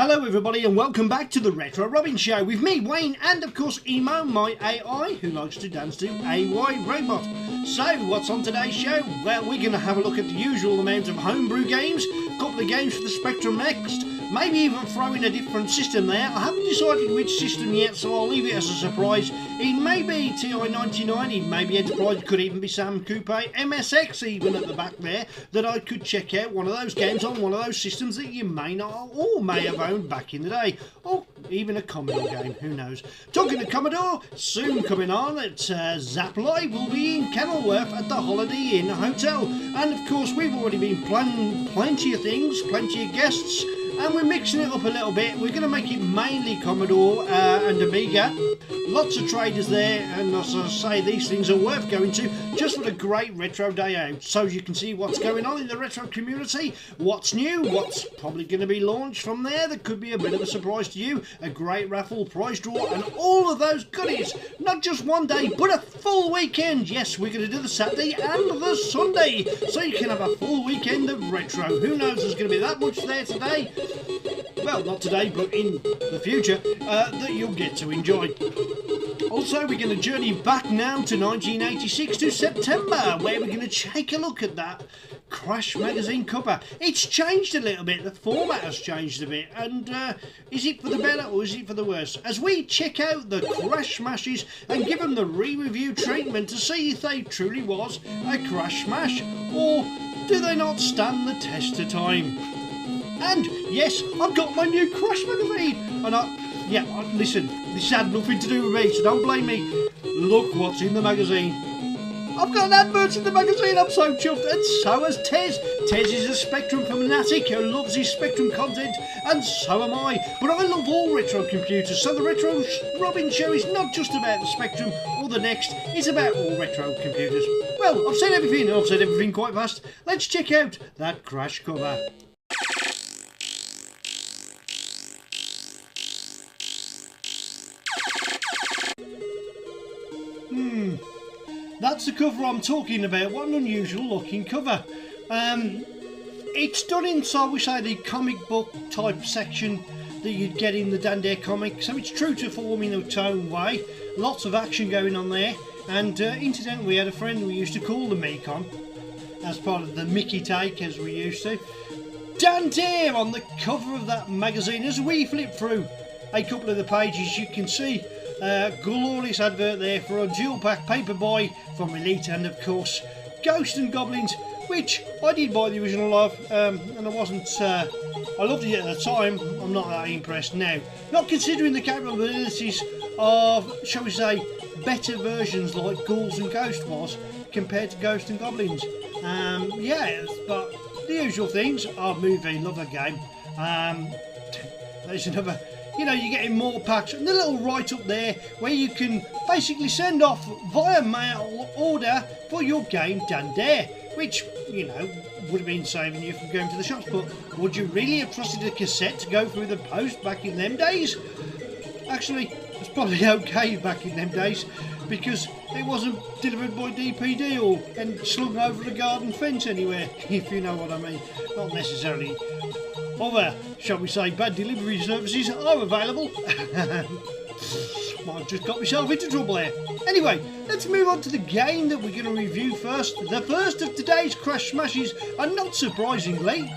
Hello everybody and welcome back to the Retro Robin Show with me, Wayne, and of course Emo, my AI, who likes to dance to AY Robot. So, what's on today's show? Well, we're going to have a look at the usual amount of homebrew games, a couple of games for the Spectrum next, maybe even throw in a different system there. I haven't decided which system yet, so I'll leave it as a surprise. It may be Ti99, it may be Enterprise, could even be Sam Coupe, MSX even at the back there, that I could check out one of those games on one of those systems that you may not or may have owned back in the day. Or even a Commodore game, who knows. Talking to Commodore, soon coming on at Zap Live, will be in Kenilworth at the Holiday Inn Hotel. And of course we've already been planning plenty of things, plenty of guests, and we're mixing it up a little bit. We're going to make it mainly Commodore and Amiga. Lots of traders there, and as I say, these things are worth going to just for a great retro day out. So you can see what's going on in the retro community, what's new, what's probably going to be launched from there that could be a bit of a surprise to you, a great raffle, prize draw, and all of those goodies. Not just one day, but a full weekend. Yes, we're going to do the Saturday and the Sunday, so you can have a full weekend of retro. Who knows, there's going to be that much there today. Well, not today, but in the future, that you'll get to enjoy. Also, we're going to journey back now to 1986 to September, where we're going to take a look at that Crash magazine cover. It's changed a little bit, the format has changed a bit, and is it for the better or is it for the worse? As we check out the Crash smashes and give them the re-review treatment to see if they truly was a Crash smash, or do they not stand the test of time? And yes, I've got my new Crash magazine, and listen, this had nothing to do with me, so don't blame me. Look what's in the magazine. I've got an advert in the magazine, I'm so chuffed, and so has Tez. Tez is a Spectrum fanatic who loves his Spectrum content, and so am I. But I love all retro computers, so the Retro Robin Show is not just about the Spectrum or the Next, it's about all retro computers. Well, I've said everything quite fast. Let's check out that Crash cover. That's the cover I'm talking about. What an unusual looking cover. It's done in, so we say, the comic book type section that you'd get in the Dan Dare comic, so it's true to form in its own way. Lots of action going on there, and incidentally we had a friend we used to call the Mekon as part of the Mickey take, as we used to. Dan Dare on the cover of that magazine. As we flip through a couple of the pages, you can see glorious advert there for a dual pack Paperboy from Elite, and of course Ghosts and Goblins, which I did buy the original of, and I wasn't, I loved it at the time. I'm not that impressed now, not considering the capabilities of, shall we say, better versions like Ghouls and Ghost was compared to Ghosts and Goblins. Yeah, but the usual things. Oh, movie, love a game. There's another. You know, you're getting more packs, and the little write up there where you can basically send off via mail order for your game Dan Dare, which, you know, would have been saving you from going to the shops. But would you really have trusted a cassette to go through the post back in them days? Actually, it's probably okay back in them days, because it wasn't delivered by DPD or and slung over the garden fence anywhere, if you know what I mean. Not necessarily. Other, shall we say, bad delivery services are available. I've just got myself into trouble there. Anyway, let's move on to the game that we're going to review first. The first of today's Crash Smashes, and not surprisingly,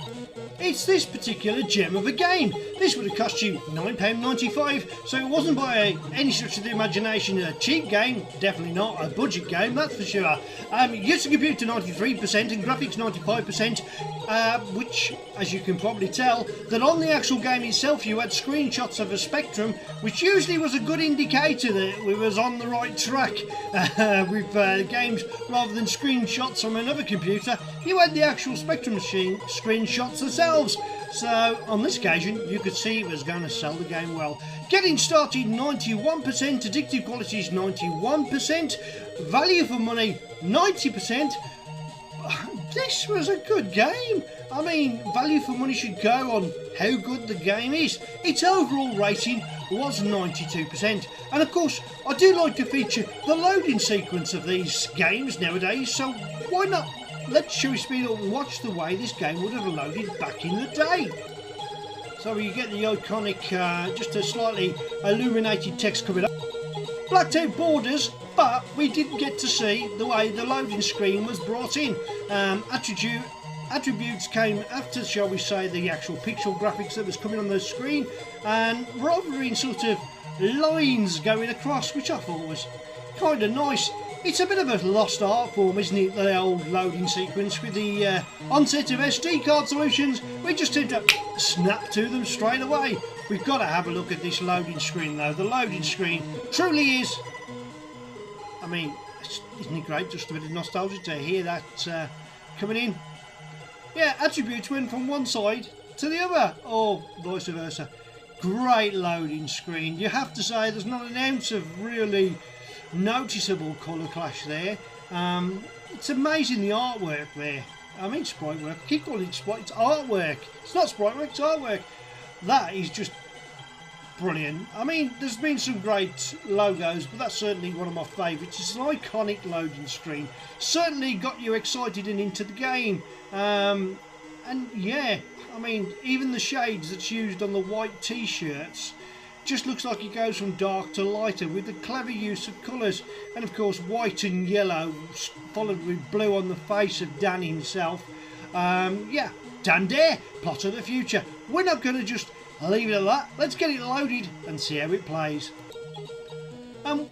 it's this particular gem of a game. This would have cost you £9.95, so it wasn't by any stretch of the imagination a cheap game, definitely not a budget game, that's for sure. User computer 93% and graphics 95%, which, as you can probably tell, that on the actual game itself you had screenshots of a Spectrum, which usually was a good indicator that we was on the right track with games. Rather than screenshots from another computer, you had the actual Spectrum machine screenshots themselves. So on this occasion you could see it was going to sell the game well. Getting started 91%, addictive qualities 91%, value for money 90%. This was a good game. I mean, value for money should go on how good the game is. Its overall rating was 92%, and of course I do like to feature the loading sequence of these games nowadays, so why not let's, shall we speed up and watch the way this game would have loaded back in the day. So So you get the iconic, just a slightly illuminated text coming up. Blacked out borders, but we didn't get to see the way the loading screen was brought in. Attributes came after, shall we say, the actual pixel graphics that was coming on the screen, and rather in sort of lines going across, which I thought was kind of nice. It's a bit of a lost art form, isn't it, the old loading sequence? With the onset of SD card solutions, we just tend to snap to them straight away. We've got to have a look at this loading screen though. The loading screen truly is, I mean, isn't it great? Just a bit of nostalgia to hear that coming in. Yeah, attributes went from one side to the other, or vice versa. Great loading screen. You have to say there's not an ounce of really noticeable colour clash there. It's amazing the artwork there. I mean sprite work. I keep calling it sprite. It's artwork. It's not sprite work, it's artwork. That is just brilliant. I mean, there's been some great logos, but that's certainly one of my favourites. It's an iconic loading screen. Certainly got you excited and into the game. And yeah, I mean, even the shades that's used on the white t-shirts just looks like it goes from dark to lighter with the clever use of colours. And of course, white and yellow followed with blue on the face of Dan himself. Yeah, Dan Dare, plot of the future. We're not going to just leave it at that. Let's get it loaded and see how it plays.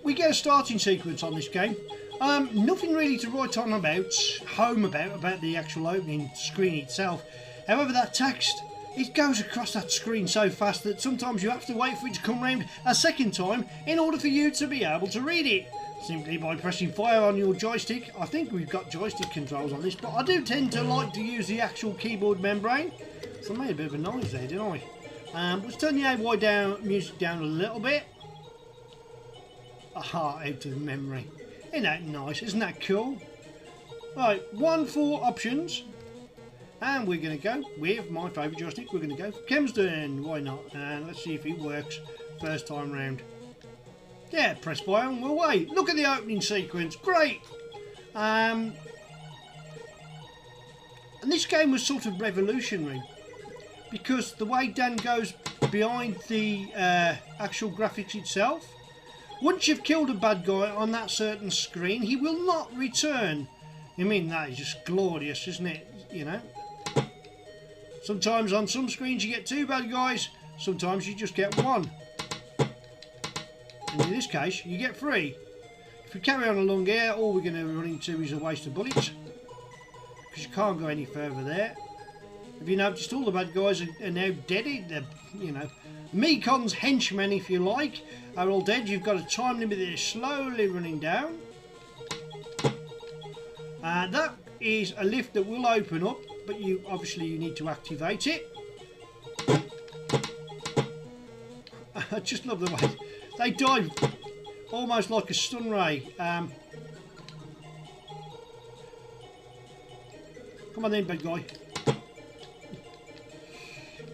We get a starting sequence on this game. Nothing really to write on about the actual opening screen itself. However, that text, it goes across that screen so fast that sometimes you have to wait for it to come round a second time in order for you to be able to read it. Simply by pressing fire on your joystick. I think we've got joystick controls on this, but I do tend to like to use the actual keyboard membrane. So I made a bit of a noise there, didn't I? Let's turn the AY music down a little bit. Aha, out of memory. Isn't that nice? Isn't that cool? Right, 1 for options. And we're going to go with my favourite joystick. We're going to go for Kemsden. Why not? And let's see if it works first time round. Yeah, press fire and we'll wait. Look at the opening sequence. Great. And this game was sort of revolutionary, because the way Dan goes behind the actual graphics itself, once you've killed a bad guy on that certain screen, he will not return. I mean, that is just glorious, isn't it? You know, sometimes on some screens you get 2 bad guys, sometimes you just get 1. And in this case, you get 3. If we carry on along here, all we're going to run into is a waste of bullets, because you can't go any further there. Have you noticed all the bad guys are now dead? They're, you know, Mekon's henchmen, if you like, are all dead. You've got a time limit that is slowly running down. That is a lift that will open up, but obviously you need to activate it. I just love the way they dive almost like a stun ray. Come on then, bad guy.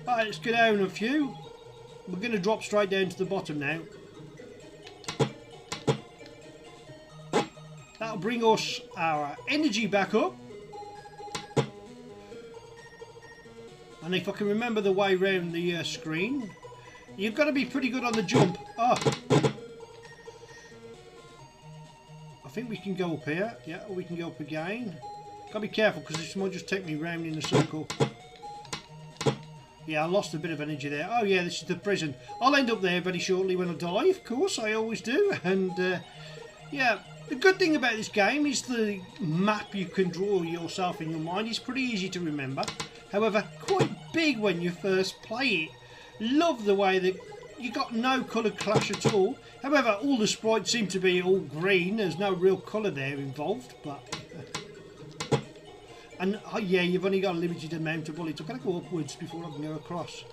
Right, let's get down a few. We're going to drop straight down to the bottom now. That'll bring us our energy back up. And if I can remember the way around the screen, you've got to be pretty good on the jump. Oh, I think we can go up here. Yeah, or we can go up again. Got to be careful, because this might just take me round in a circle. Yeah, I lost a bit of energy there. Oh yeah, this is the prison. I'll end up there very shortly when I die, of course, I always do. And yeah, the good thing about this game is the map you can draw yourself in your mind is pretty easy to remember. However, quite big when you first play it. Love the way that you got no colour clash at all. However, all the sprites seem to be all green. There's no real colour there involved, but... And yeah, you've only got a limited amount of bullets. I've got to go upwards before I can go across.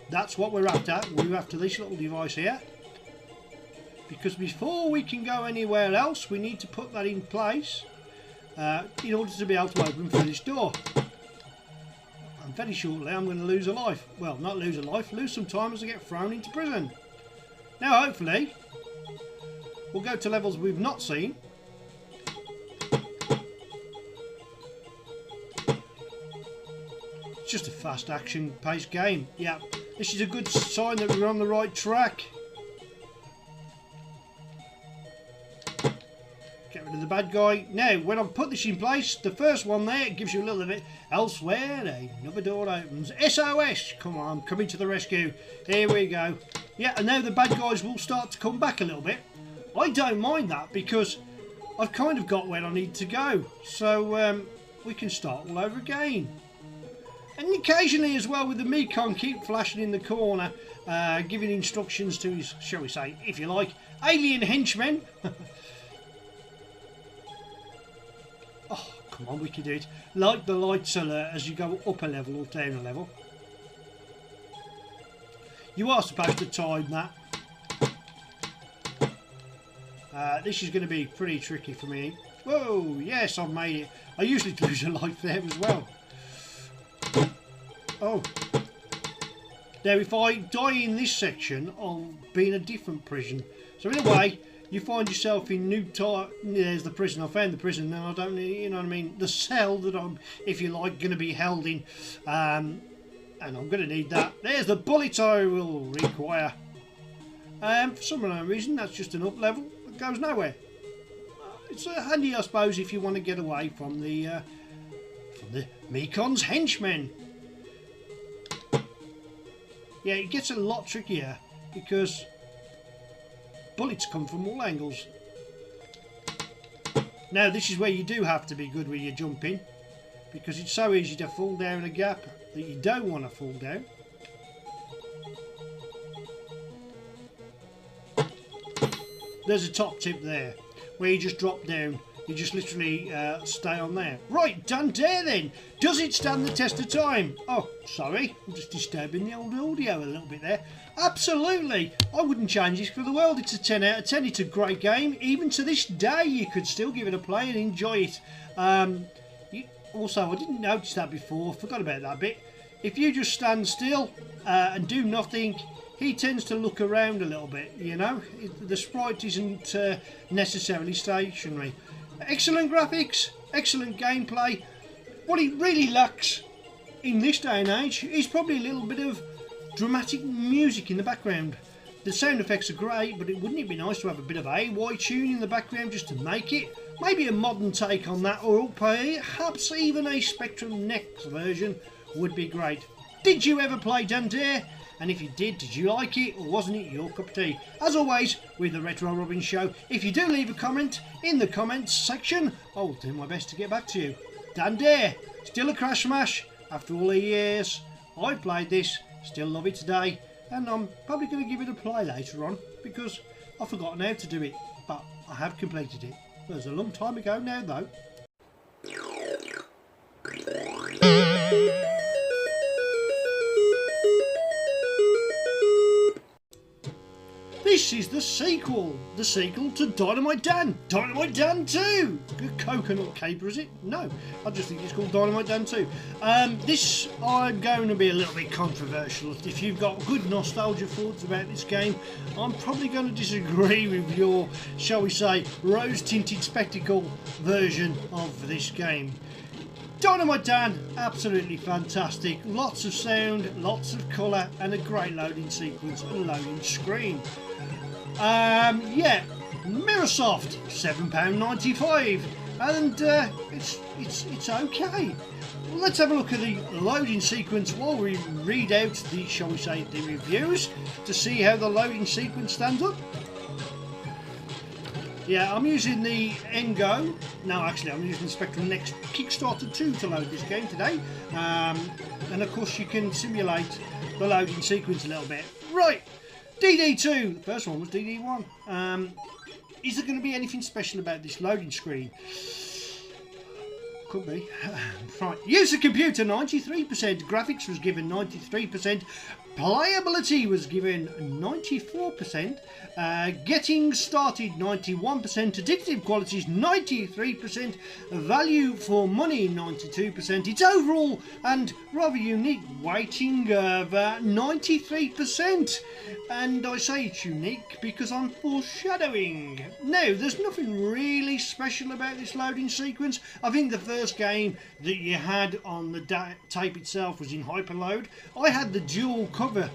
That's what we're after. We're after this little device here. Because before we can go anywhere else, we need to put that in place in order to be able to open through this door. And very shortly I'm going to lose a life. Well, not lose a life, lose some time as I get thrown into prison. Now hopefully we'll go to levels we've not seen. Just a fast action paced game. Yeah, This is a good sign that we're on the right track. Get rid of the bad guy. Now, when I put this in place, the first one there, it gives you a little bit. Elsewhere, another door opens. SOS! Come on, coming to the rescue. Here we go. Yeah, and now the bad guys will start to come back a little bit. I don't mind that because I've kind of got where I need to go. So, we can start all over again. And occasionally as well with the Mekon keep flashing in the corner, giving instructions to his, shall we say, if you like, alien henchmen. Oh, come on, we can do it. Like the lights alert as you go up a level or down a level. You are supposed to time that. This is going to be pretty tricky for me. Whoa, yes, I've made it. I usually lose a life there as well. Oh. Now, if I die in this section, I'll be in a different prison. So in a way, you find yourself in new time. There's the prison. I found the prison. Now I don't need, you know what I mean, the cell that I'm, if you like, going to be held in. And I'm going to need that. There's the bullets I will require. For some unknown reason, that's just an up level. It goes nowhere. It's handy, I suppose, if you want to get away from the Mekon's henchmen. Yeah, it gets a lot trickier because bullets come from all angles. Now, this is where you do have to be good with your jumping because it's so easy to fall down a gap that you don't want to fall down. There's a top tip there where you just drop down. You just literally stay on there. Right, done there then. Does it stand the test of time? Oh, sorry. I'm just disturbing the old audio a little bit there. Absolutely. I wouldn't change this for the world. It's a 10 out of 10. It's a great game. Even to this day, you could still give it a play and enjoy it. Also, I didn't notice that before. Forgot about that bit. If you just stand still and do nothing, he tends to look around a little bit, you know. The sprite isn't necessarily stationary. Excellent graphics, excellent gameplay. What it really lacks in this day and age is probably a little bit of dramatic music in the background. The sound effects are great, but wouldn't it be nice to have a bit of AY tune in the background just to make it? Maybe a modern take on that, or perhaps even a Spectrum Next version would be great. Did you ever play Dundee? And if you did you like it, or wasn't it your cup of tea? As always, with the Retro Robin Show, if you do leave a comment in the comments section, I'll do my best to get back to you. Dundee, still a crash smash after all the years. I've played this, still love it today, and I'm probably going to give it a play later on, because I've forgotten how to do it, but I have completed it. It was a long time ago now, though. This is the sequel to Dynamite Dan, Dynamite Dan 2. Good coconut caper, is it? No, I just think it's called Dynamite Dan 2. This, I'm going to be a little bit controversial. If you've got good nostalgia thoughts about this game, I'm probably going to disagree with your, shall we say, rose-tinted spectacle version of this game. Dynamite Dan, absolutely fantastic. Lots of sound, lots of colour, and a great loading sequence and loading screen. Yeah, Mirrorsoft, £7.95, and it's okay. Well, let's have a look at the loading sequence while we read out the, shall we say, the reviews to see how the loading sequence stands up. Yeah, I'm using the Ngo. No, actually, I'm using the Spectrum Next Kickstarter 2 to load this game today. And of course, you can simulate the loading sequence a little bit. Right, DD2. The first one was DD1. Is there going to be anything special about this loading screen? Could be. Right. User computer 93%. Graphics was given 93%. Playability was given 94%, getting started 91%, addictive qualities 93%, value for money 92%, its overall and rather unique weighting of 93%. And I say it's unique because I'm foreshadowing. Now, there's nothing really special about this loading sequence. I think the first game that you had on the tape itself was in Hyperload. I had the dual cover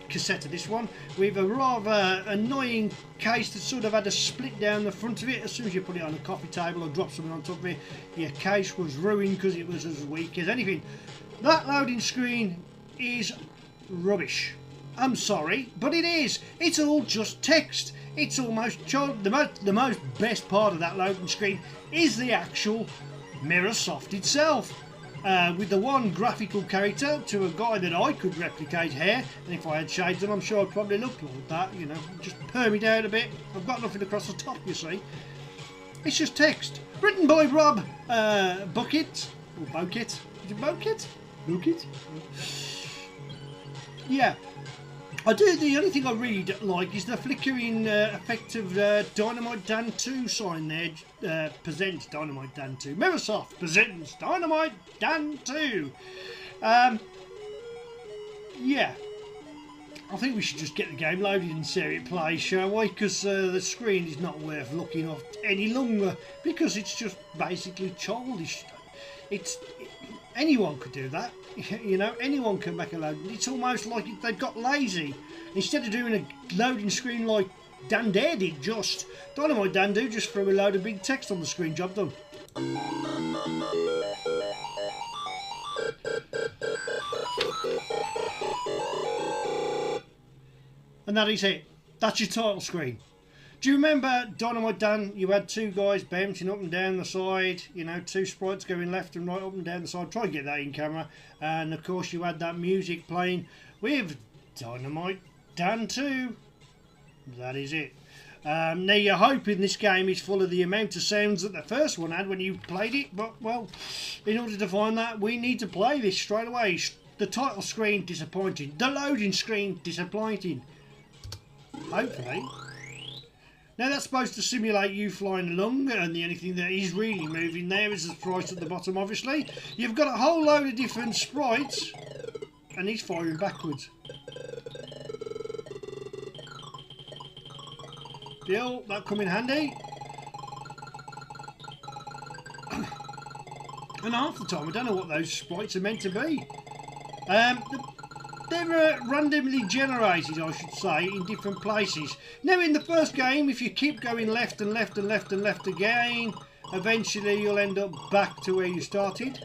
cassette of this one, with a rather annoying case that sort of had a split down the front of it. As soon as you put it on a coffee table or drop something on top of it, your case was ruined because it was as weak as anything. That loading screen is rubbish. I'm sorry, but it is. It's all just text. It's almost the most best part of that loading screen is the actual mirror soft itself. With the one graphical character to a guy that I could replicate hair, and if I had shades on, I'm sure I'd probably look like that, you know, just perm it out a bit. I've got nothing across the top, you see. It's just text. Written by Rob Bucket, or Boket. Is it Boket? Bucket? Yeah. The only thing I really don't like is the flickering effect of Dynamite Dan 2 sign there. Presents Dynamite Dan 2. Mirrorsoft presents Dynamite Dan 2. Yeah. I think we should just get the game loaded and see how it plays, shall we? Because the screen is not worth looking at any longer. Because it's just basically childish. Anyone could do that. You know, anyone can make a load. It's almost like they've got lazy. Instead of doing a loading screen like Dan Dare did, just Dynamite Dan do, just throw a load of big text on the screen, job done. And that is it. That's your title screen. Do you remember Dynamite Dan? You had two guys bouncing up and down the side, you know, two sprites going left and right, up and down the side. Try and get that in camera. And of course you had that music playing with Dynamite Dan 2. That is it. Now you're hoping this game is full of the amount of sounds that the first one had when you played it, but well, in order to find that, we need to play this straight away. The title screen disappointing. The loading screen disappointing. Hopefully. Now that's supposed to simulate you flying along, and the only thing that is really moving there is the sprite at the bottom, obviously. You've got a whole load of different sprites, and he's firing backwards. Deal, that come in handy. And half the time I don't know what those sprites are meant to be. They're randomly generated, I should say, in different places. Now in the first game, if you keep going left and left and left and left again, eventually you'll end up back to where you started.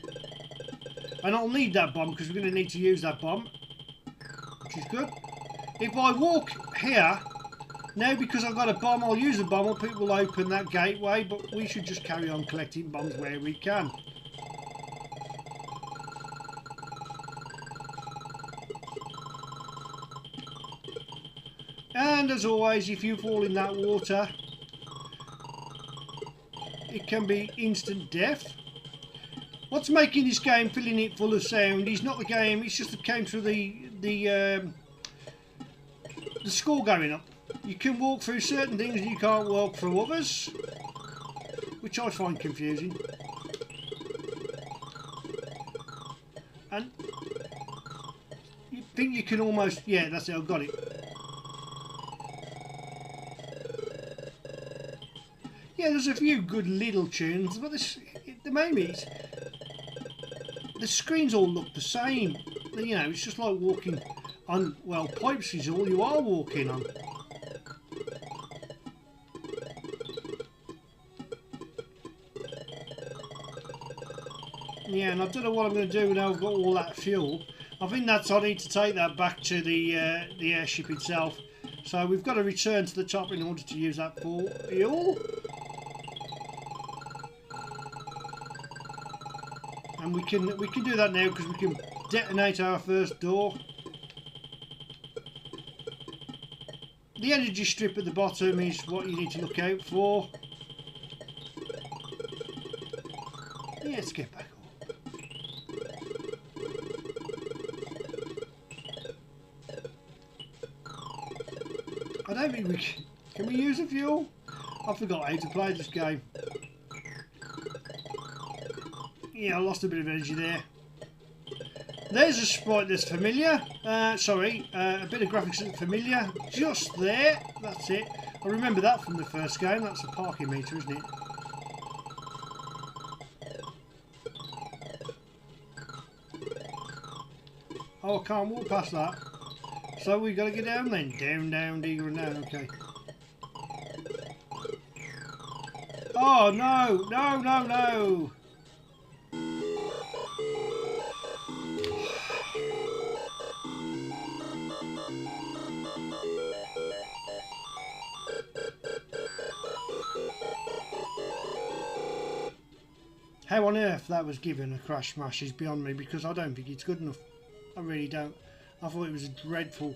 And I'll need that bomb because we're going to need to use that bomb, which is good. If I walk here, now because I've got a bomb, I'll use the bomb up, it will open that gateway, but we should just carry on collecting bombs where we can. And as always, if you fall in that water, it can be instant death. What's making this game, filling it full of sound, is not the game, it's just it came through the score going up. You can walk through certain things and you can't walk through others, which I find confusing. And you think you can almost, yeah, that's it, I've got it. Yeah, there's a few good little tunes, but the main is the screens all look the same. You know, it's just like walking on, well, pipes is all you are walking on. Yeah, and I don't know what I'm going to do now I've got all that fuel. I think I need to take that back to the airship itself. So we've got to return to the top in order to use that fuel. And we can do that now because we can detonate our first door. The energy strip at the bottom is what you need to look out for. Yeah, let's get back up. I don't think we can we use the fuel? I forgot how to play this game. Yeah, I lost a bit of energy there. There's a sprite that's familiar. A bit of graphics that's familiar. Just there. That's it. I remember that from the first game. That's a parking meter, isn't it? Oh, I can't walk past that. So we got to get down then. Down, down, digger, and down. Okay. Oh no! No! No! No! How on earth that was given a crash smash is beyond me, because I don't think it's good enough. I really don't. I thought it was a dreadful,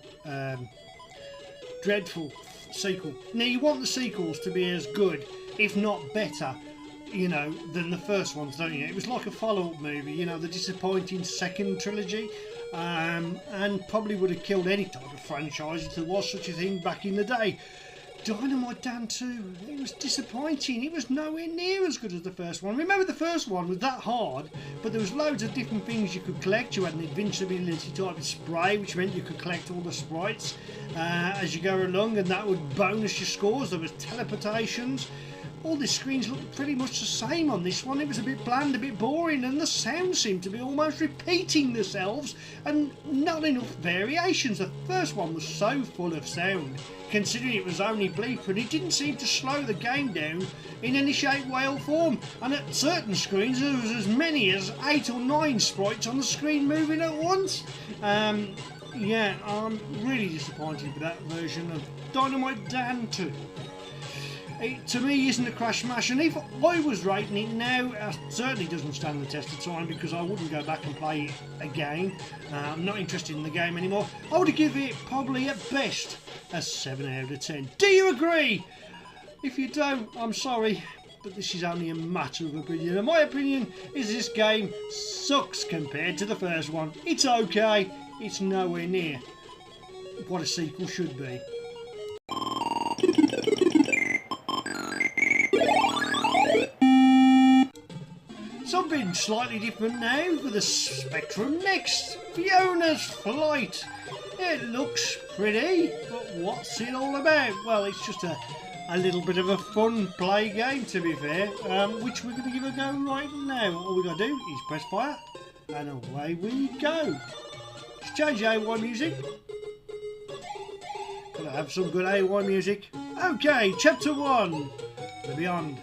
dreadful sequel. Now you want the sequels to be as good, if not better, you know, than the first ones, don't you? It was like a follow-up movie, you know, the disappointing second trilogy, and probably would have killed any type of franchise if there was such a thing back in the day. Dynamite Dan 2, it was disappointing. It was nowhere near as good as the first one. Remember, the first one was that hard, but there was loads of different things you could collect. You had an invincibility type of spray, which meant you could collect all the sprites as you go along, and that would bonus your scores. There was teleportations. All the screens looked pretty much the same on this one. It was a bit bland, a bit boring, and the sounds seemed to be almost repeating themselves, and not enough variations. The first one was so full of sound, considering it was only bleep, and it didn't seem to slow the game down in any shape, way or form. And at certain screens there was as many as 8 or 9 sprites on the screen moving at once. Yeah, I'm really disappointed with that version of Dynamite Dan 2. It, to me, isn't a crash smash, and if I was rating it now, it certainly doesn't stand the test of time, because I wouldn't go back and play it again. I'm not interested in the game anymore. I would give it probably at best a 7 out of 10. Do you agree? If you don't, I'm sorry, but this is only a matter of opinion, and my opinion is this game sucks compared to the first one. It's okay, it's nowhere near what a sequel should be. Something slightly different now for the Spectrum Next, Fiona's Flight. It looks pretty, but what's it all about? Well, it's just a little bit of a fun play game, to be fair, which we're going to give a go right now. All we got to do is press fire, and away we go. Let's change the AY music. Gotta have some good AY music. Okay, chapter 1, The Beyond.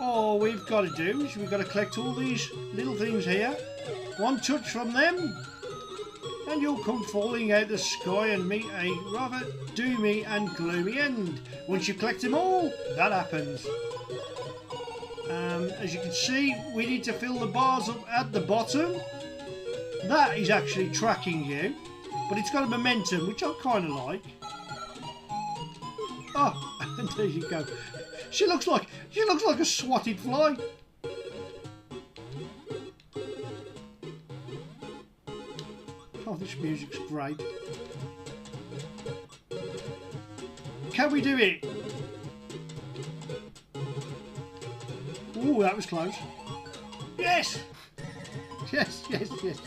All we've got to do is we've got to collect all these little things here. One touch from them, and you'll come falling out the sky and meet a rather doomy and gloomy end. Once you collect them all, that happens. As you can see, we need to fill the bars up at the bottom. That is actually tracking you, but it's got a momentum, which I kind of like. Oh, and there you go. She looks like a swatted fly. Oh, this music's great. Can we do it? Ooh, that was close. Yes! Yes, yes, yes.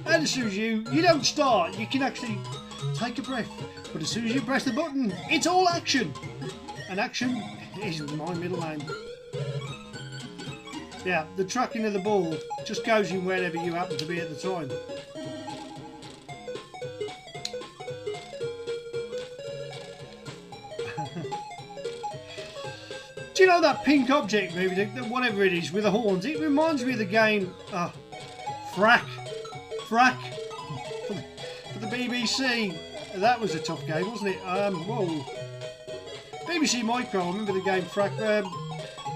And as soon as you don't start, you can actually take a breath. But as soon as you press the button, it's all action. And action is my middle name. Yeah, the tracking of the ball just goes in wherever you happen to be at the time. Do you know that pink object movie, whatever it is, with the horns? It reminds me of the game Frack for the BBC. That was a tough game, wasn't it? Whoa. BBC Micro, I remember the game Frack.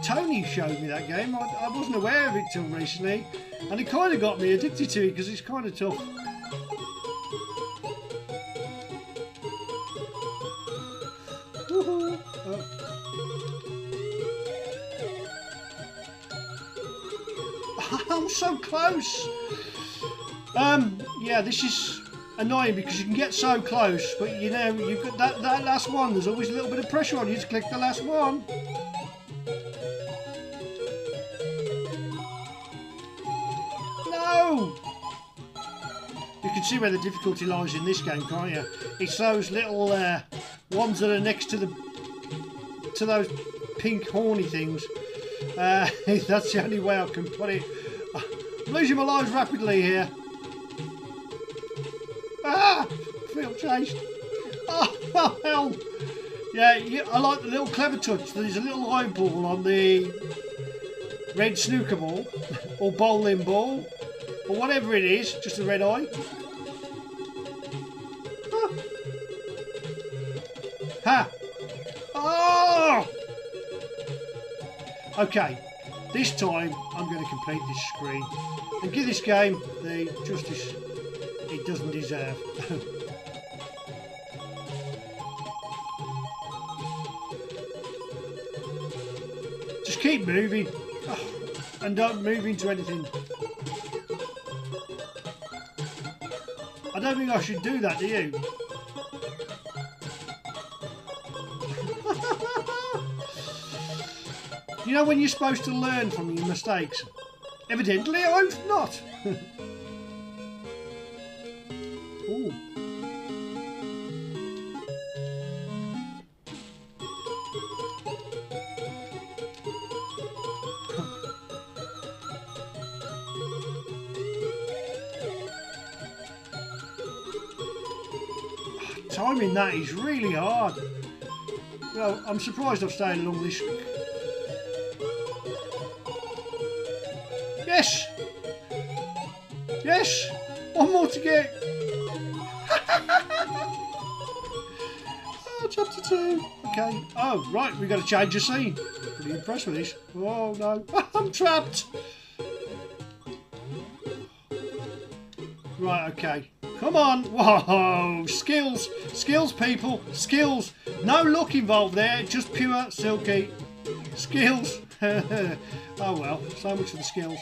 Tony showed me that game. I wasn't aware of it till recently, and it kind of got me addicted to it because it's kind of tough. Woohoo! I'm so close. Yeah, this is annoying because you can get so close, but you know, you've got that last one. There's always a little bit of pressure on you to click the last one. No! You can see where the difficulty lies in this game, can't you? It's those little ones that are next to those pink horny things. That's the only way I can put it. I'm losing my lives rapidly here. Ah! Feel chased. Oh, hell. Yeah, I like the little clever touch. There's a little eyeball on the red snooker ball, or bowling ball, or whatever it is, just a red eye. Ha! Oh! Okay, this time I'm going to complete this screen and give this game the justice it doesn't deserve. Just keep moving. And don't move into anything. I don't think I should do that, do you? You know when you're supposed to learn from your mistakes? Evidently I'm not. Ooh. Timing that is really hard. Well, I'm surprised I've stayed along this. Yes! Yes! One more to get. Oh, chapter 2. Okay. Oh, right, we've got to change the scene. Pretty impressed with this. Oh, no. I'm trapped. Right, okay. Come on. Whoa. Skills. Skills, people. Skills. No luck involved there. Just pure silky skills. Oh, well. So much for the skills.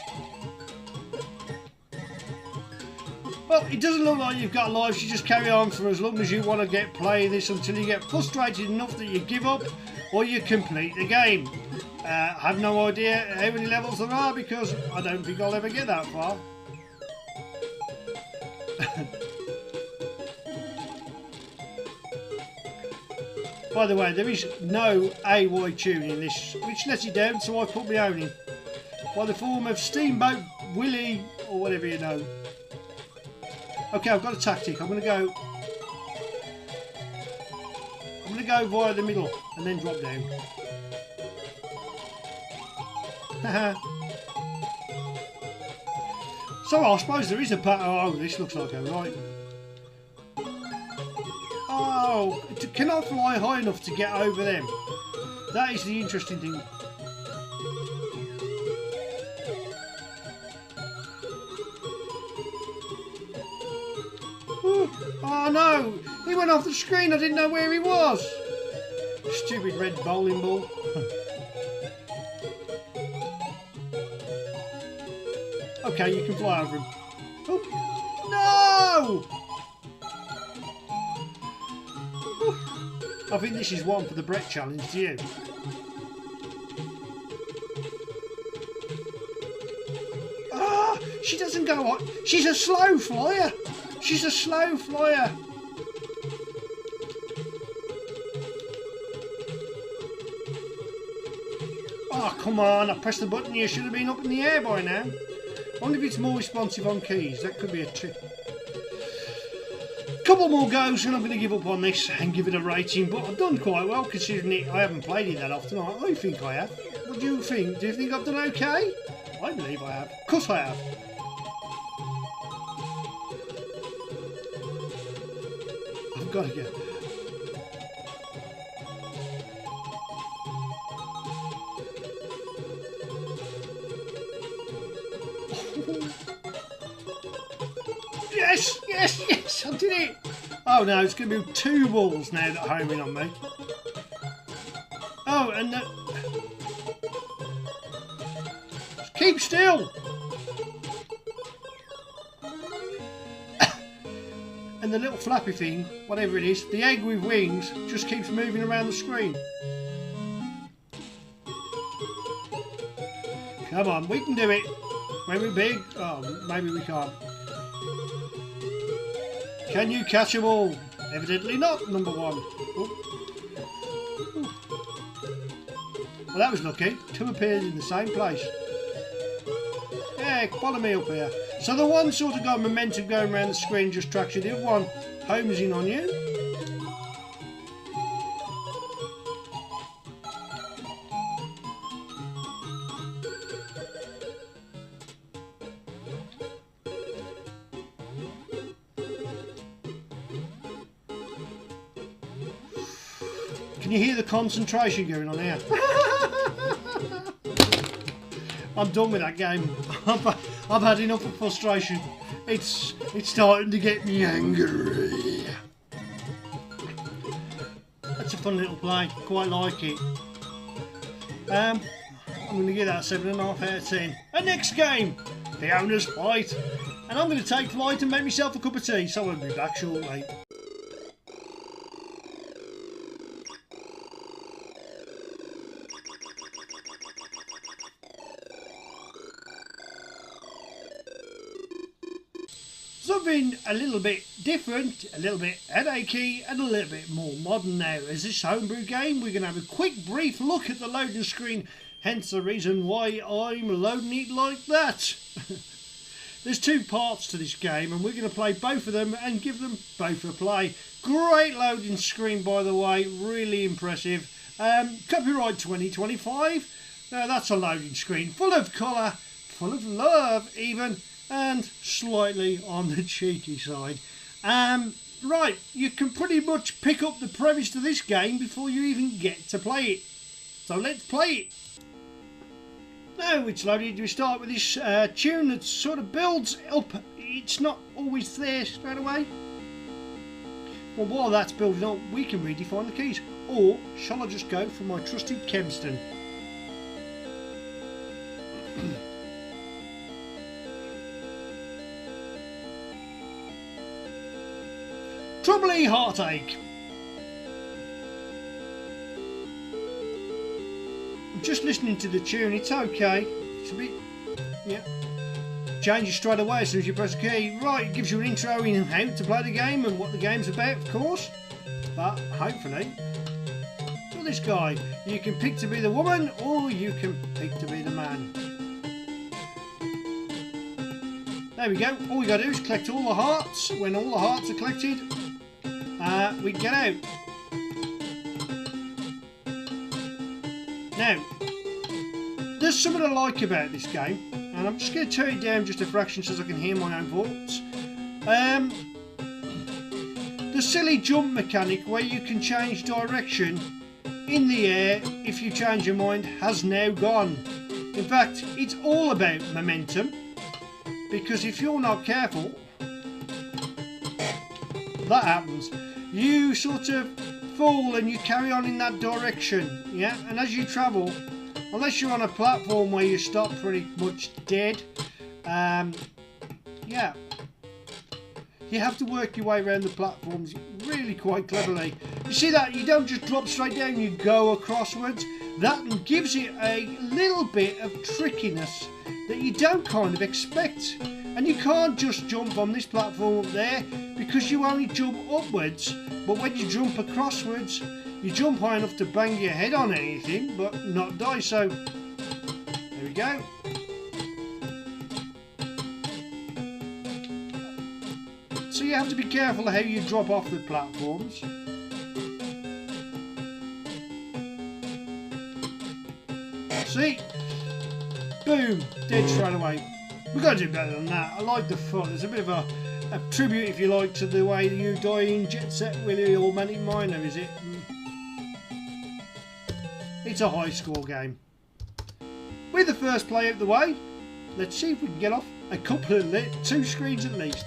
Well, it doesn't look like you've got lives. You just carry on for as long as you want to get playing this until you get frustrated enough that you give up or you complete the game. I have no idea how many levels there are because I don't think I'll ever get that far. By the way, there is no AY tune in this, which lets it down, so I put my own in. By the form of Steamboat Willie, or whatever you know. Okay, I've got a tactic. I'm going to go via the middle and then drop down. So I suppose there is a pattern. Oh, this looks like a right. Oh, can I fly high enough to get over them? That is the interesting thing. Oh no, he went off the screen. I didn't know where he was. Stupid red bowling ball. Okay, you can fly over him. Oh, no! I think this is one for the Brett challenge, do you? Ah, she doesn't go on. She's a slow flyer. She's a slow flyer. Oh, come on. I pressed the button. You should have been up in the air by now. I wonder if it's more responsive on keys. That could be a trick. Couple more goes and I'm going to give up on this and give it a rating, but I've done quite well considering I haven't played it that often. I think I have. What do you think? Do you think I've done okay? I believe I have. Of course I have. I've got to go. Yes, yes, yes, I did it. Oh no, it's going to be 2 balls now that are homing on me. Oh, and keep still. And the little flappy thing, whatever it is, the egg with wings, just keeps moving around the screen. Come on, we can do it. When we're big, oh, maybe we can't. Can you catch a ball? Evidently not, number 1. Ooh. Well, that was lucky. 2 appeared in the same place. Yeah, follow me up here. So the one sort of got momentum going around the screen, just tracks you. The other one homes in on you. Can you hear the concentration going on here? I'm done with that game. I've had enough of frustration. It's starting to get me angry. That's a fun little play. Quite like it. I'm going to give that a 7.5 out of 10. And next game, FIONA'S Fight. And I'm going to take flight and make myself a cup of tea. So I'll be back shortly. Something a little bit different, a little bit headachy and a little bit more modern now. As this homebrew game, we're going to have a quick brief look at the loading screen, hence the reason why I'm loading it like that. There's two parts to this game and we're going to play both of them and give them both a play. Great loading screen, by the way, really impressive. Copyright 2025. Now that's a loading screen full of colour, full of love even, and slightly on the cheeky side. Right, you can pretty much pick up the premise to this game before you even get to play it. So let's play it. Now it's loaded, we start with this tune that sort of builds up. It's not always there straight away. Well, while that's building up, we can redefine the keys. Or shall I just go for my trusted Kempston? THROBBY Heartache. I'm just listening to the tune, it's okay. It's a bit, yeah. Changes straight away as soon as you press the key. Right, it gives you an intro in how to play the game and what the game's about, of course. But hopefully, look at this guy. You can pick to be the woman or you can pick to be the man. There we go. All we got to do is collect all the hearts. When all the hearts are collected, we get out. Now, there's something I like about this game, and I'm just going to turn it down just a fraction so I can hear my own thoughts. The silly jump mechanic where you can change direction in the air if you change your mind has now gone. In fact, it's all about momentum, because if you're not careful, that happens. You sort of fall and you carry on in that direction, yeah, and as you travel, unless you're on a platform where you stop pretty much dead, yeah, you have to work your way around the platforms really quite cleverly. You see that? You don't just drop straight down, you go acrosswards. That gives it a little bit of trickiness that you don't kind of expect. And you can't just jump on this platform up there because you only jump upwards, but when you jump acrosswards, you jump high enough to bang your head on anything but not die. So there we go. So you have to be careful how you drop off the platforms. See? Boom! Dead straight away. We've got to do better than that. I like the fun. There's a bit of a tribute, if you like, to the way you die in Jet Set Willy or Manic Miner, is it? It's a high score game. With the first play out the way, let's see if we can get off a couple of 2 screens at least.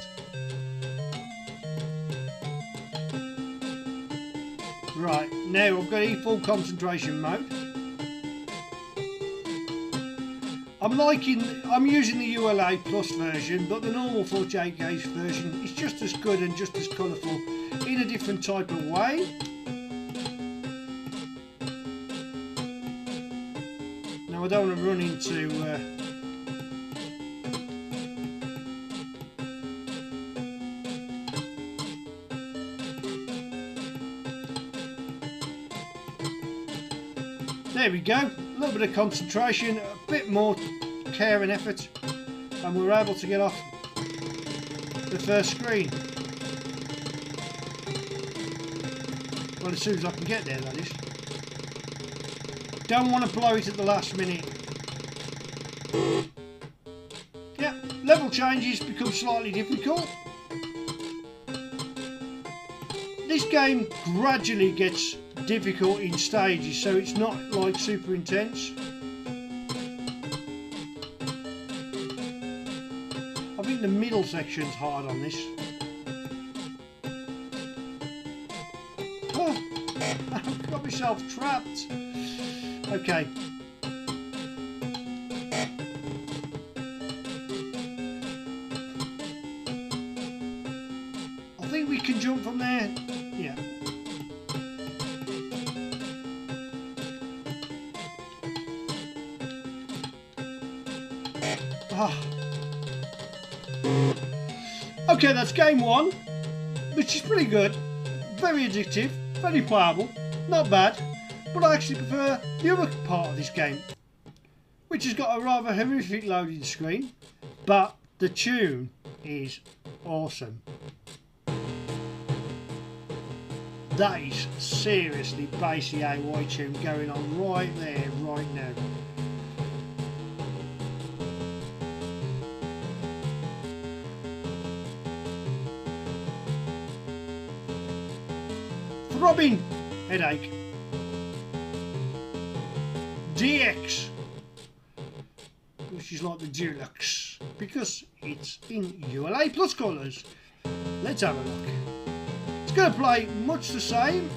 Right, now I've got full concentration mode. I'm using the ULA Plus version, but the normal 48K version is just as good and just as colourful in a different type of way. Now I don't want to run into there we go, a little bit of concentration, a bit more care and effort, and we're able to get off the first screen. Well, as soon as I can get there, that is. Don't want to blow it at the last minute. Yeah, level changes become slightly difficult. This game gradually gets difficult in stages, so it's not like super intense. I think the middle section's hard on this. Oh, I've got myself trapped. Okay. I think we can jump from there. Yeah. Ah. Okay, that's game one, which is pretty good. Very addictive, very playable, not bad. But I actually prefer the other part of this game, which has got a rather horrific loading screen, but the tune is awesome. That is seriously bassy AY tune going on right there, right now. Throbbing Headache DX, which is like the Deluxe because it's in ULA Plus colours. Let's have a look. It's going to play much the same.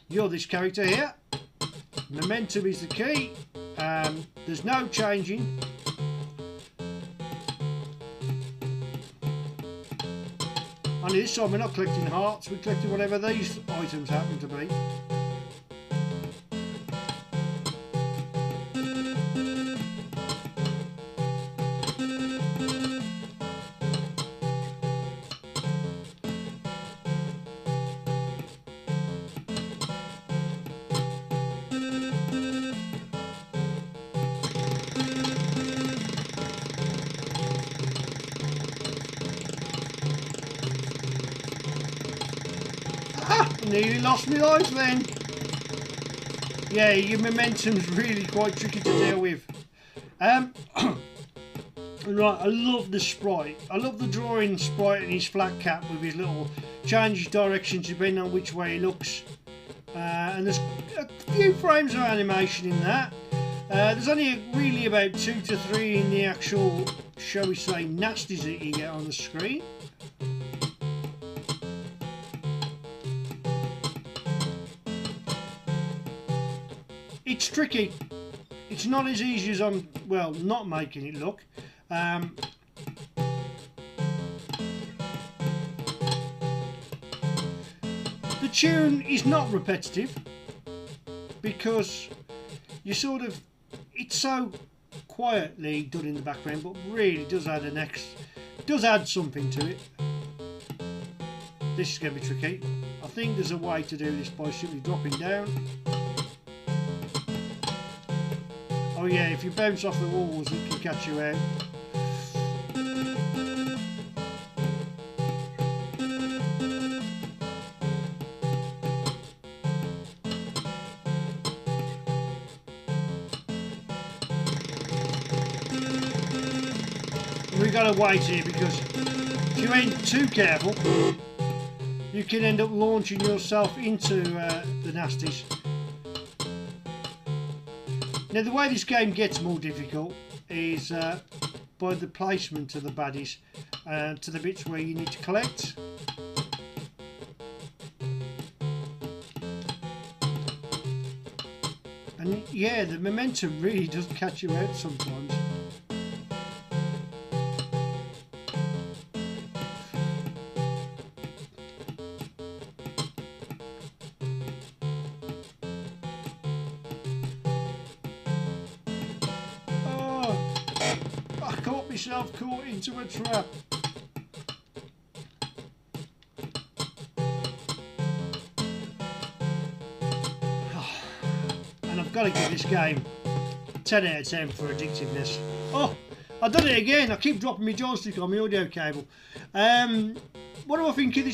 You're this character here. Momentum is the key. There's no changing. Only this time we're not collecting hearts, we're collecting whatever these items happen to be. Nearly lost my life then. Yeah, your momentum's really quite tricky to deal with. Right, I love the sprite. I love the drawing sprite and his flat cap with his little changes directions depending on which way he looks. And there's a few frames of animation in that. There's only really about 2 to 3 in the actual, shall we say, nasties that you get on the screen. It's tricky. It's not as easy as I'm, well, not making it look. The tune is not repetitive because you sort of, it's so quietly done in the background, but really does add add something to it. This is going to be tricky. I think there's a way to do this by simply dropping down. Oh yeah, if you bounce off the walls it can catch you out. We've got to wait here because if you ain't too careful you can end up launching yourself into the nasties. Now the way this game gets more difficult is by the placement of the baddies to the bits where you need to collect. And yeah, the momentum really does catch you out sometimes. Myself caught into a trap. And I've got to give this game 10 out of 10 for addictiveness. Oh, I've done it again. I keep dropping my joystick on my audio cable. What do I think of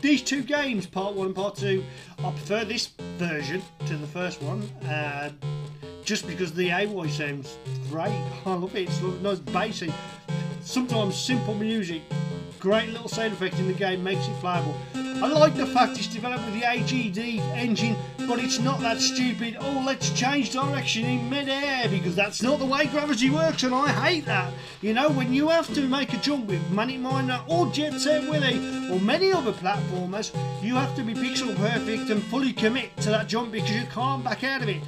these two games, part 1 and part 2? I prefer this version to the first one, just because the AY sounds great. I love it. It's nice, bassy, sometimes simple music. Great little sound effect in the game, makes it playable. I like the fact it's developed with the HED engine, but it's not that stupid, oh, let's change direction in mid-air, because that's not the way gravity works, and I hate that. You know, when you have to make a jump with Manic Miner or Jet Set Willy or many other platformers, you have to be pixel perfect and fully commit to that jump because you can't back out of it.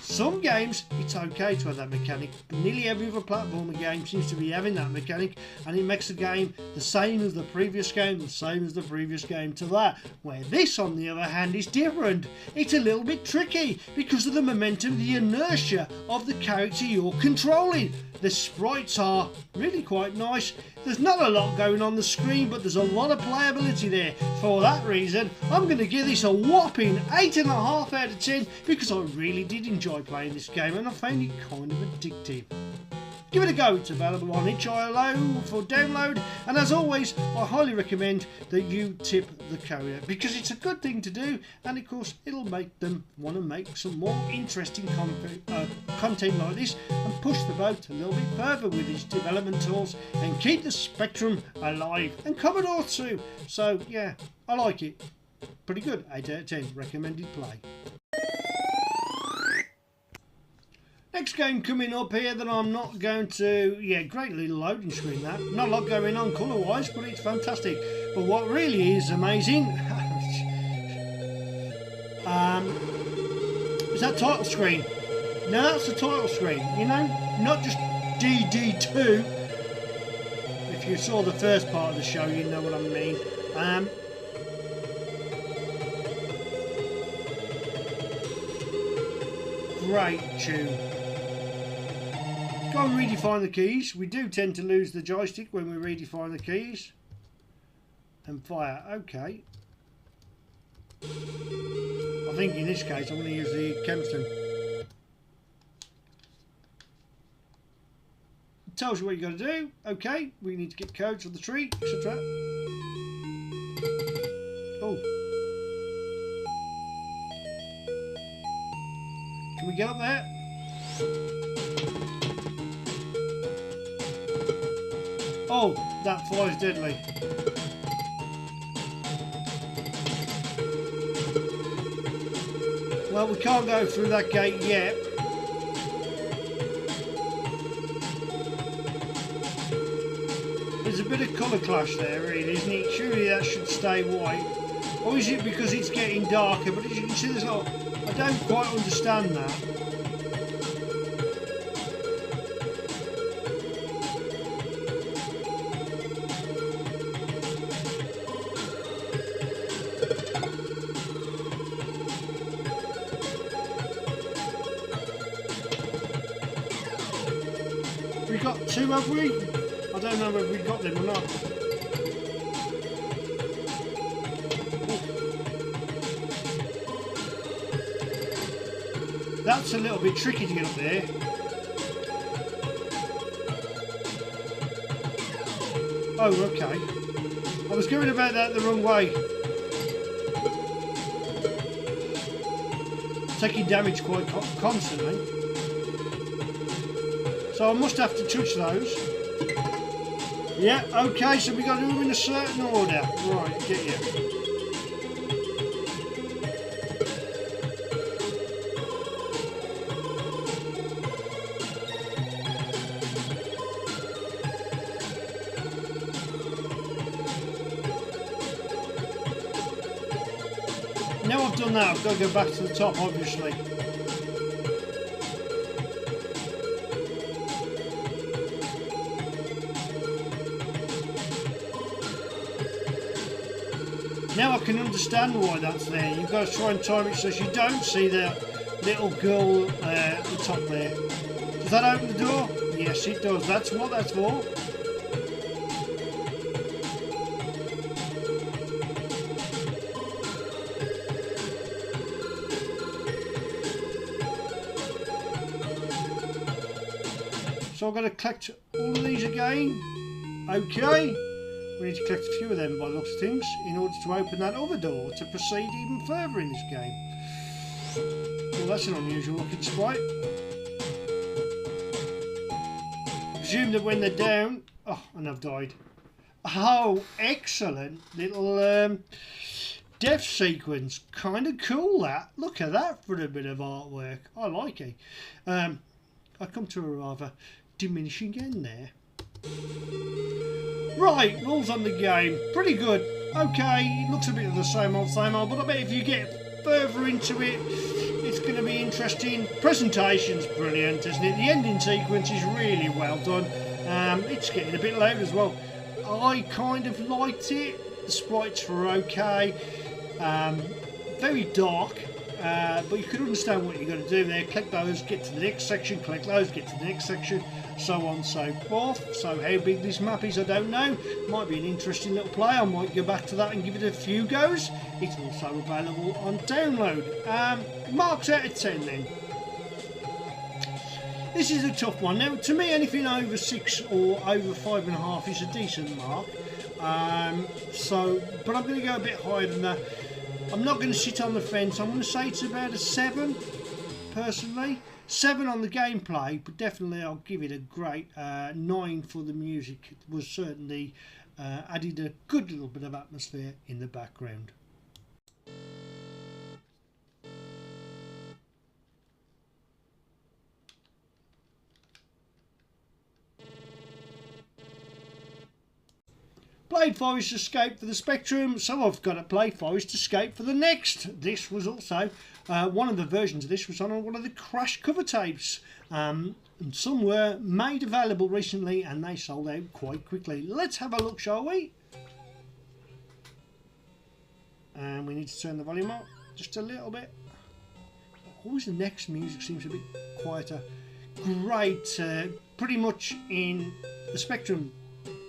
Some games, it's okay to have that mechanic, but nearly every other platformer game seems to be having that mechanic, and it makes the game the same as the previous game, the same as the previous game to that. Where this, on the other hand, is different. It's a little bit tricky because of the momentum, the inertia of the character you're controlling. The sprites are really quite nice. There's not a lot going on the screen, but there's a lot of playability there. For that reason, I'm going to give this a whopping 8.5 out of 10 because I really did enjoy playing this game and I found it kind of addictive. Give it a go. It's available on itch.io for download, and as always, I highly recommend that you tip the carrier because it's a good thing to do, and of course it'll make them want to make some more interesting content like this and push the boat a little bit further with its development tools and keep the spectrum alive, and Commodore too. So yeah, I like it. Pretty good. 8 out of 10. Recommended play. Next game coming up here that I'm not going to... Yeah, great little loading screen that. Not a lot going on colour-wise, but it's fantastic. But what really is amazing... is that title screen. No, that's the title screen, you know? Not just DD2. If you saw the first part of the show, you know what I mean. Great tune. Go and redefine the keys. We do tend to lose the joystick when we redefine the keys. And fire. Okay. I think in this case I'm going to use the Kempston. It tells you what you got to do. Okay. We need to get codes of the tree, etc. Oh. Can we get up there? Oh, that flies deadly. Well, we can't go through that gate yet. There's a bit of colour clash there, really, isn't it? Surely that should stay white. Or is it because it's getting darker? But as you can see, there's not... I don't quite understand that. We got two, have we? I don't know whether we got them or not. That's a little bit tricky to get up there. Oh, okay. I was going about that the wrong way. Taking damage quite constantly. So I must have to touch those. Yeah, okay, so we got to do them in a certain order. Right, get you. Now I've done that, I've got to go back to the top, obviously. Now I can understand why that's there. You've got to try and time it so you don't see the little girl at the top there. Does that open the door? Yes, it does. That's what that's for. So I'm going to collect all of these again. Okay. We need to collect a few of them by the looks of things in order to open that other door to proceed even further in this game. Well, that's an unusual looking sprite. Presume that when they're down... Oh, and I've died. Oh, excellent little death sequence. Kind of cool, that. Look at that for a bit of artwork. I like it. I come to a rather diminishing end there. Right, rules on the game. Pretty good. Okay, it looks a bit of the same old, but I bet if you get further into it, it's going to be interesting. Presentation's brilliant, isn't it? The ending sequence is really well done. It's getting a bit loud as well. I kind of liked it. The sprites were okay. Very dark. But you could understand what you're going to do there. Collect those, get to the next section, collect those, get to the next section, so on and so forth. So how big this map is, I don't know. Might be an interesting little play. I might go back to that and give it a few goes. It's also available on download. Marks out of 10 then. This is a tough one. Now, to me, anything over 6 or over 5.5 is a decent mark. But I'm going to go a bit higher than that. I'm not going to sit on the fence. I'm going to say it's about a 7, personally. 7 on the gameplay, but definitely I'll give it a great 9 for the music. It was certainly added a good little bit of atmosphere in the background. Played Forest Escape for the Spectrum, so I've got to play Forest Escape for the next. This was also, one of the versions of this was on one of the Crash cover tapes. And some were made available recently and they sold out quite quickly. Let's have a look, shall we? And we need to turn the volume up just a little bit. Always the next music seems a bit quieter. Great, pretty much in the Spectrum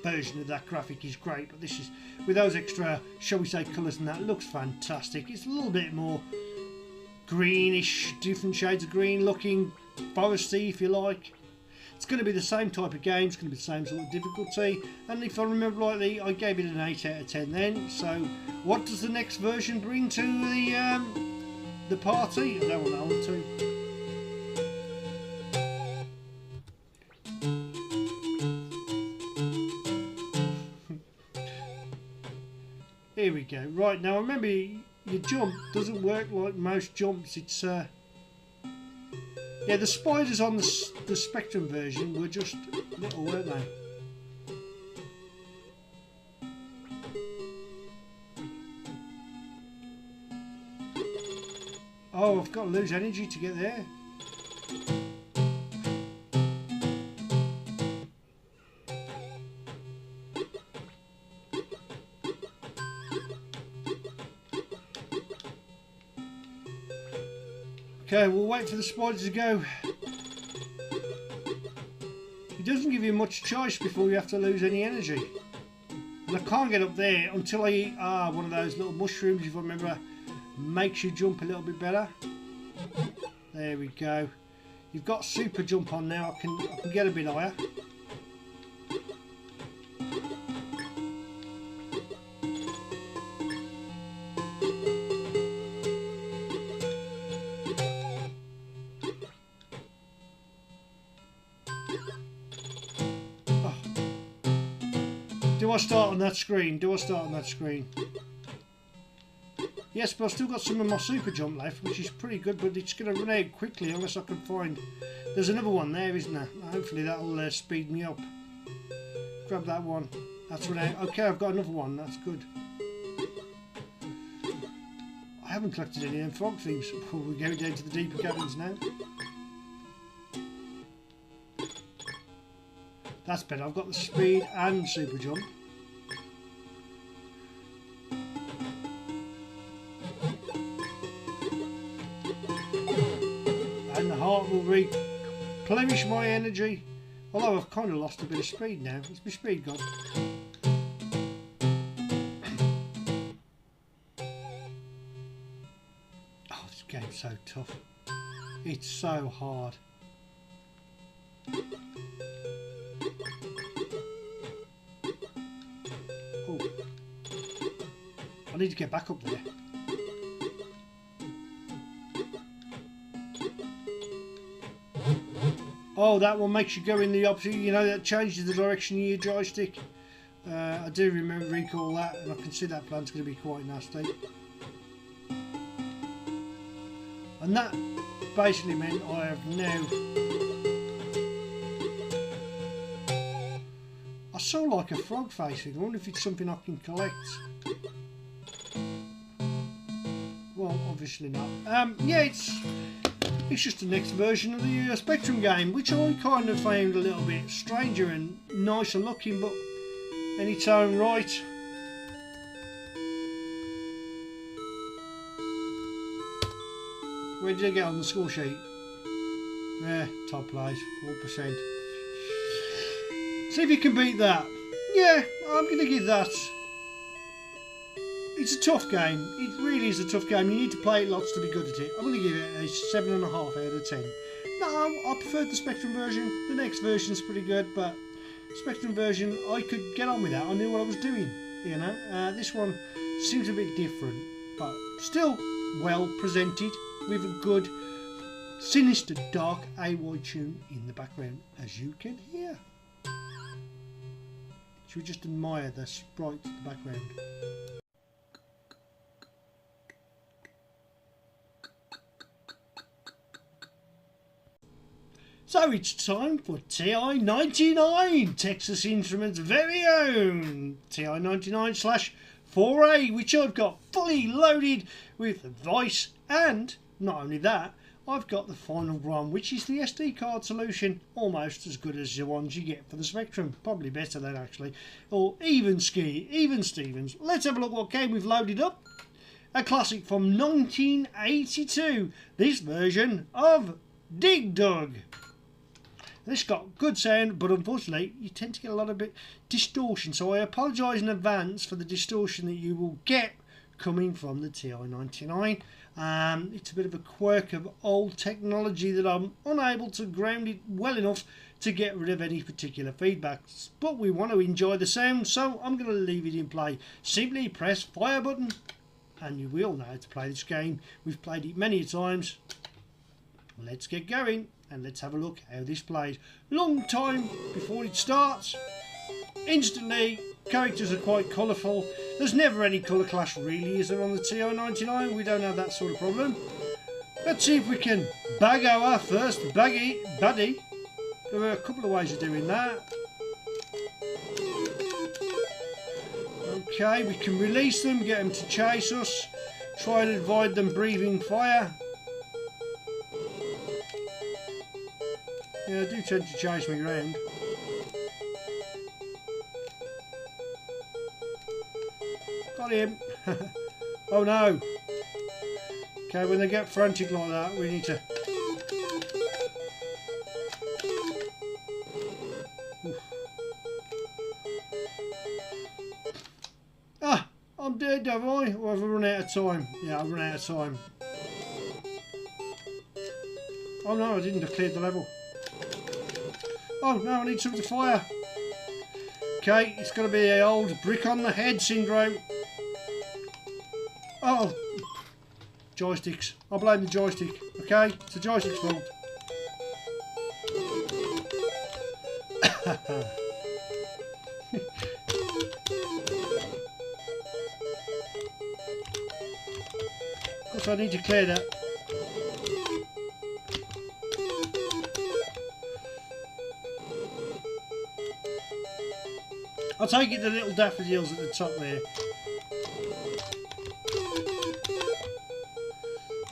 version of that graphic is great, but this is with those extra, shall we say, colours, and that looks fantastic. It's a little bit more greenish, different shades of green looking, foresty if you like. It's going to be the same type of game, it's going to be the same sort of difficulty, and if I remember rightly I gave it an 8 out of 10 then. So what does the next version bring to the party? I don't want that one too. Here we go. Right, now remember your jump doesn't work like most jumps. It's yeah, the spiders on the Spectrum version were just little, weren't they? Oh, I've got to lose energy to get there. Okay, we'll wait for the spiders to go. It doesn't give you much choice before you have to lose any energy. And I can't get up there until I eat one of those little mushrooms, if I remember, makes you jump a little bit better. There we go. You've got super jump on now. I can get a bit higher. Do I start on that screen? Do I start on that screen? Yes, but I've still got some of my super jump left, which is pretty good, but it's going to run out quickly unless I can find... There's another one there, isn't there? Hopefully that'll speed me up. Grab that one. That's run out. Okay, I've got another one. That's good. I haven't collected any of them frog things. We're going down to the deeper caverns now. That's better. I've got the speed and super jump. And the heart will replenish my energy. Although I've kind of lost a bit of speed now. It's my speed gone. Oh, this game's so tough. It's so hard. I need to get back up there. Oh, that one makes you go in the opposite, you know, that changes the direction of your joystick. I do recall that, and I can see that plan's going to be quite nasty. And that basically meant I have now... I saw like a frog facing. I wonder if it's something I can collect. Well, obviously not. Yeah, it's just the next version of the Spectrum game, which I kind of found a little bit stranger and nicer looking, but in its own right. Where did I get on the score sheet? Yeah, top place, 4%. See if you can beat that. Yeah, I'm going to give that. It's a tough game. It really is a tough game. You need to play it lots to be good at it. I'm going to give it a 7.5 out of 10. No, I preferred the Spectrum version. The next version is pretty good, but Spectrum version, I could get on with that. I knew what I was doing, you know. This one seems a bit different, but still well presented with a good, sinister, dark AY tune in the background, as you can hear. Should we just admire the sprite in the background? So it's time for Ti99, Texas Instruments' very own Ti99/4A, which I've got fully loaded with voice, and not only that, I've got the final ROM, which is the SD card solution, almost as good as the ones you get for the Spectrum, probably better than actually, or even Stevens. Let's have a look what game we've loaded up. A classic from 1982, this version of Dig Dug. This got good sound, but unfortunately you tend to get a lot of distortion, so I apologise in advance for the distortion that you will get coming from the Ti99. It's a bit of a quirk of old technology that I'm unable to ground it well enough to get rid of any particular feedback, but we want to enjoy the sound, so I'm going to leave it in play. Simply press fire button and you will know how to play this game. We've played it many times. Let's get going and let's have a look how this plays. Long time before it starts. Instantly, characters are quite colourful. There's never any colour clash really, is there, on the Ti99? We don't have that sort of problem. Let's see if we can bag our first baddie. There are a couple of ways of doing that. Okay, we can release them, get them to chase us, try and avoid them breathing fire. Yeah, they do tend to chase me around. Got him. Oh no. Okay, when they get frantic like that, we need to... Oof. Ah, I'm dead, have I? Or have I run out of time? Yeah, I've run out of time. Oh no, I didn't. I cleared the level. Oh no, I need something to fire. Okay, it's going to be the old brick on the head syndrome. Oh, joysticks. I blame the joystick. Okay, it's the joystick's fault. Of course, I need to clear that. I'll take it the little daffodils at the top there.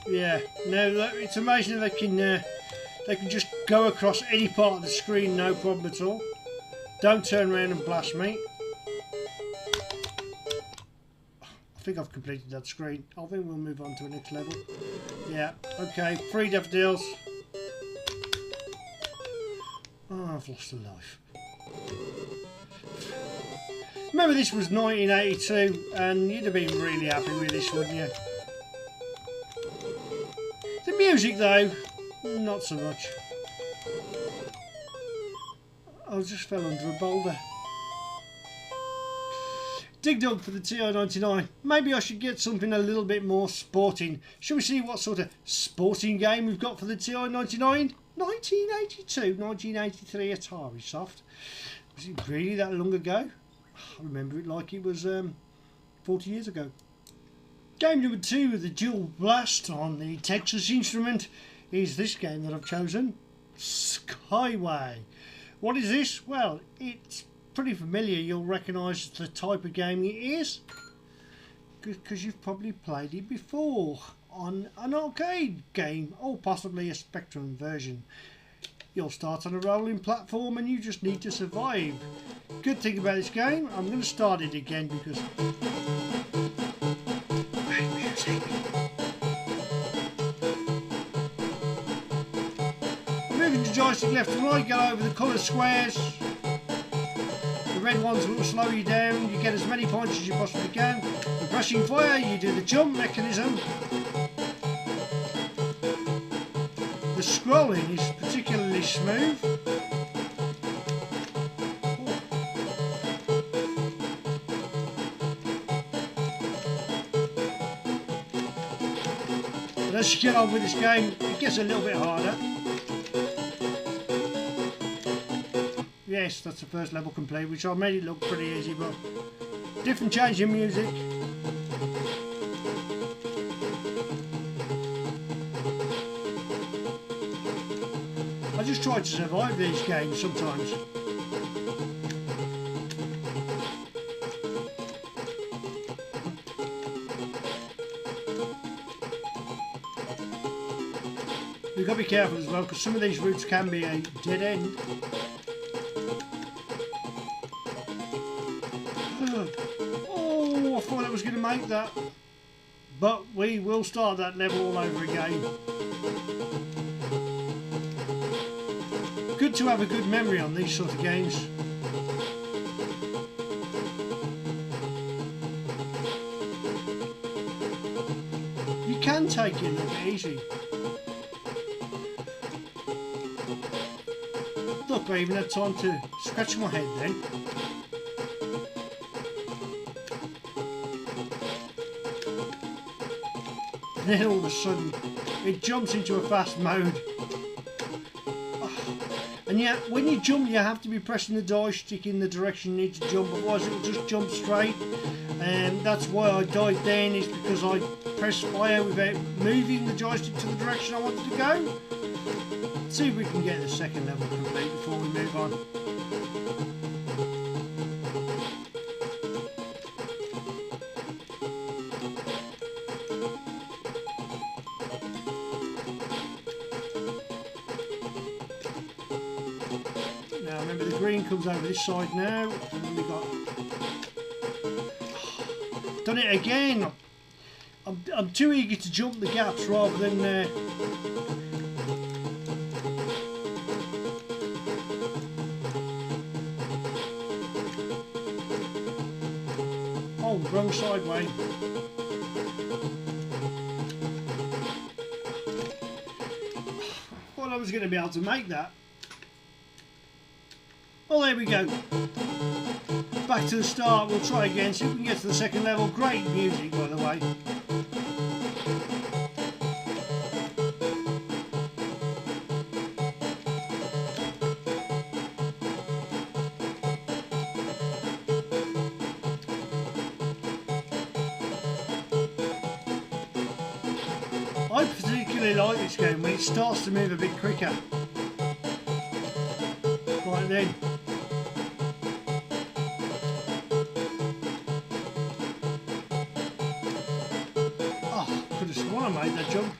Yeah, no, it's amazing they can just go across any part of the screen, no problem at all. Don't turn around and blast me. I think I've completed that screen. I think we'll move on to the next level. Yeah, okay, 3 daffodils. Oh, I've lost a life. Remember, this was 1982, and you'd have been really happy with this, wouldn't you? The music, though, not so much. I just fell under a boulder. Dig dug for the Ti99. Maybe I should get something a little bit more sporting. Shall we see what sort of sporting game we've got for the Ti99? 1982, 1983 Atari Soft. Was it really that long ago? I remember it like it was 40 years ago. Game number 2 of the Dual Blast on the Texas Instrument is this game that I've chosen, Skyway. What is this? Well, it's pretty familiar. You'll recognise the type of game it is because you've probably played it before on an arcade game or possibly a Spectrum version. You'll start on a rolling platform and you just need to survive. Good thing about this game, I'm going to start it again because great music. Moving the joystick left and right, go over the coloured squares. The red ones will slow you down. You get as many points as you possibly can. The rushing fire, you do the jump mechanism. The scrolling is particularly smooth. But as you get on with this game, it gets a little bit harder. Yes, that's the first level complete, which I made it look pretty easy, but different change in music. I just try to survive these games sometimes. You've got to be careful as well, because some of these routes can be a dead end. Oh, I thought I was going to make that. But we will start that level all over again. Good to have a good memory on these sort of games. You can take it a little bit easy. Look, I even had time to scratch my head then. And then all of a sudden it jumps into a fast mode. And yeah, when you jump you have to be pressing the joystick in the direction you need to jump, otherwise it'll just jump straight. And that's why I died then, is because I pressed fire without moving the joystick to the direction I wanted to go. Let's see if we can get the second level complete before we move on. Now remember, the green comes over this side now, and then we got done it again. I'm too eager to jump the gaps rather than oh, wrong side way. Well, I was going to be able to make that. Well, there we go. Back to the start. We'll try again, see if we can get to the second level. Great music, by the way. I particularly like this game when it starts to move a bit quicker. Right then. Oh, could have sworn I made that jump.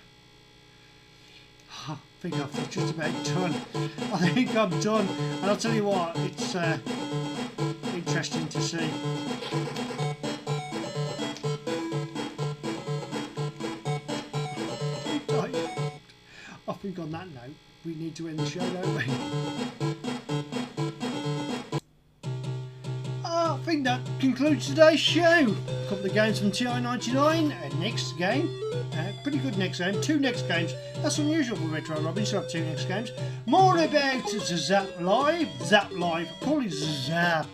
I think I've just about done. I think I'm done. And I'll tell you what, it's interesting to see. I think on that note, we need to end the show, don't we? I think that concludes today's show. A couple of games from Ti99. Next game, pretty good next game. 2 next games. That's unusual for Retro Robbins to have 2 next games. More about Zap Live. Zap Live. Call it Zap.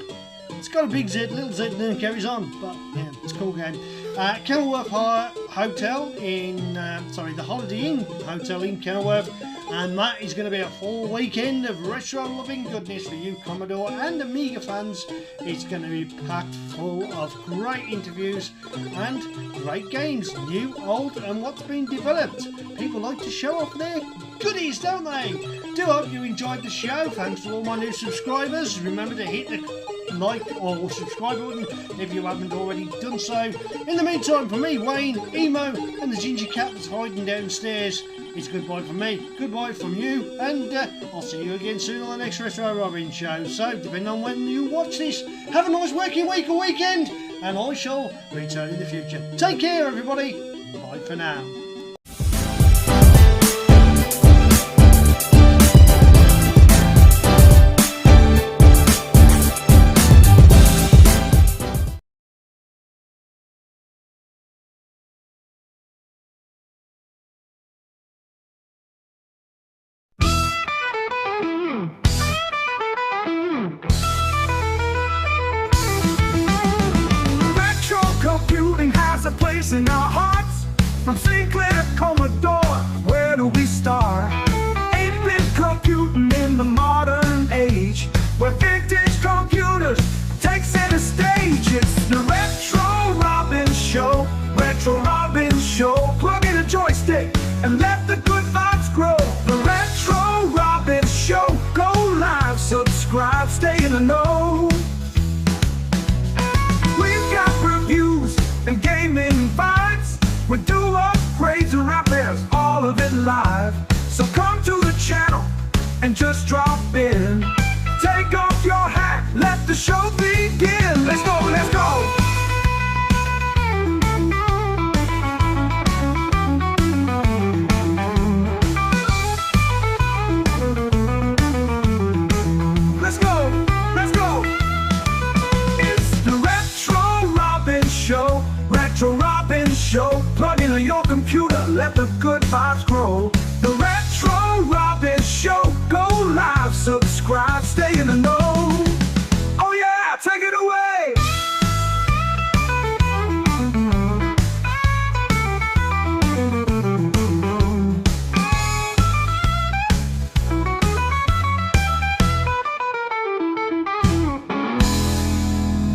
It's got a big Z, little Z, and then it carries on. But yeah, it's a cool game. Kenilworth Hotel in, the Holiday Inn Hotel in Kenilworth. And that is going to be a full weekend of retro loving goodness for you Commodore and Amiga fans. It's going to be packed full of great interviews and great games, new, old, and what's been developed. People like to show off their goodies, don't they? Do hope you enjoyed the show. Thanks to all my new subscribers. Remember to hit the like or subscribe button if you haven't already done so. In the meantime, for me, Wayne, Emo, and the ginger cat that's hiding downstairs, it's goodbye from me, goodbye from you, and I'll see you again soon on the next Retro Robin show. So, depending on when you watch this, have a nice working week or weekend, and I shall return in the future. Take care, everybody. Bye for now. In our hearts, from Sinclair to Commodore, where do we start? 8-bit computing in the modern age, where vintage computers take center stage. It's the Retro Robbins Show, Retro Robbins Show. Plug in a joystick and let the good vibes grow. The Retro Robbins Show, go live, subscribe, stay in the know. We've got reviews and gaming vibes. We do upgrades and repairs, all of it live. So come to the channel and just drop in. Take off your hat, let the show begin. Let's go, let's go. Let's go, let's go. It's the Retro Robbins Show, Retro Robbins Show. Plug in your computer, let the good vibes grow. The Retro Robbins Show, go live, subscribe, stay in the know. Oh yeah, take it away.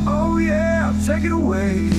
Oh yeah, take it away.